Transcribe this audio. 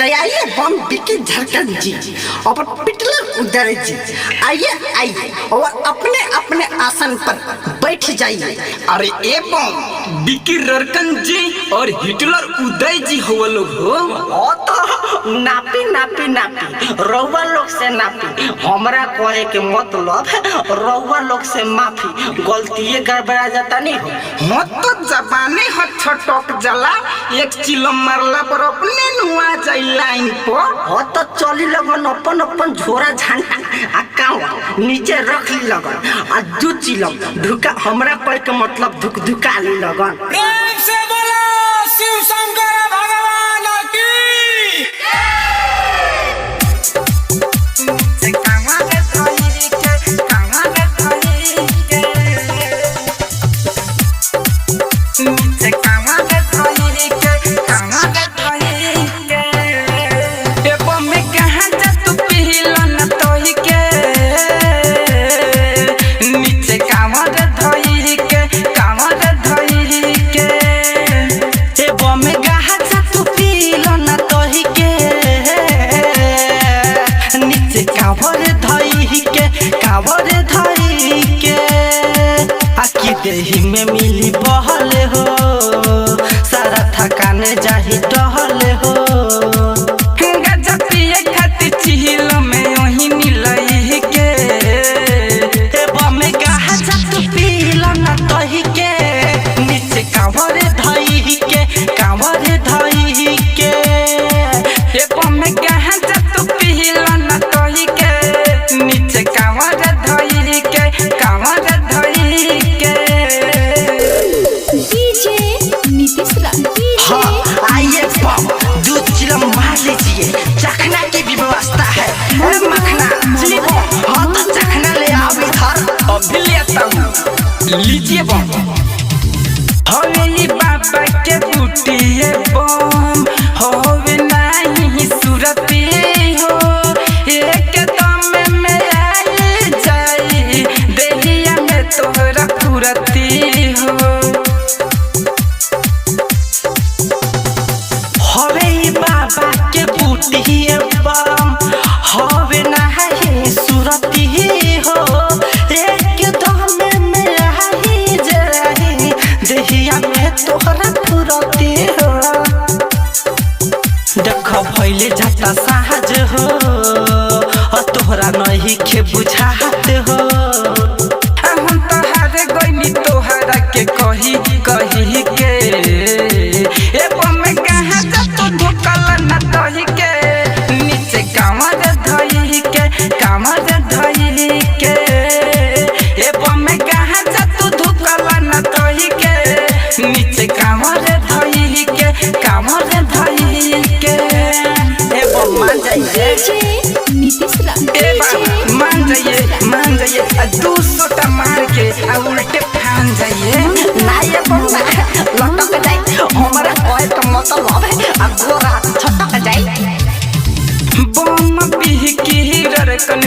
आइए बम बिकी झारखंड जी और पिटलर उदय जी आइए आइए और अपने अपने आसन पर बैठ जाइए। अरे ए बम बिकी झारखंड जी और हिटलर उदय जी हो लोग हो तो नापी नापी नापी रउआ लोग से नापी हमरा कहे के मतलब रउआ लोग से माफी गलती गड़बड़ा जाता नहीं हो मत तो जबाने हो छटक जला एक चिलम मारला पर अपने नुआ जाई लाइन पर हो तो चली लगन अपन अपन झोरा झंडा आ कावा नीचे रख ली लगन आ दू चिलम धुका हमरा कहे के मतलब धुक धुका ली लगन। प्रेम से बोलो शिव शंकर भगवान की। देही में मिली बहल हो सारा थकान जाही टहल हो गजा पिए खातिर चिहिल में ओही नीलई के एबो में गाहा जत पील न तही के नीचे कांवर धई के कांवर धई के एबो में गाहा जत पील न तही के नीचे कांवर धई के कांवर धई के आइए बम दूध चिलम मार लीजिए चखना की भी व्यवस्था है मखना चिली हाँ तो चखना ले आओ इधर अभी लेता हूँ लीजिए बम होवे बाबा के बूटिए बम होवे नहीं सूरती हो एक दम में आई जाई देहिया में तोहरा पूरती हो बाबा के बूटी बम होवे नहीं सूरती हो एक दम में आई जाई देहिया में तोहरा पूरती हो देखो भइले जाता साहज हो और तोहरा नहीं के बुझात हो हम तोहरे गइनी तोहरा के कही कही के ए बम कहाँ जत धोकल न तही के नीचे कांवर धई के कांवर धई के ए बम कहाँ जत धोकल न तही के नीचे कांवर धई के कांवर धई के ए बम मान जाइए मान जाइए 200 मार के उल्टे फान जाइए नाये बम लटक जाए हमरा कोई तो मतलब है अब गोरा छटक जाए बम बिकी ररकन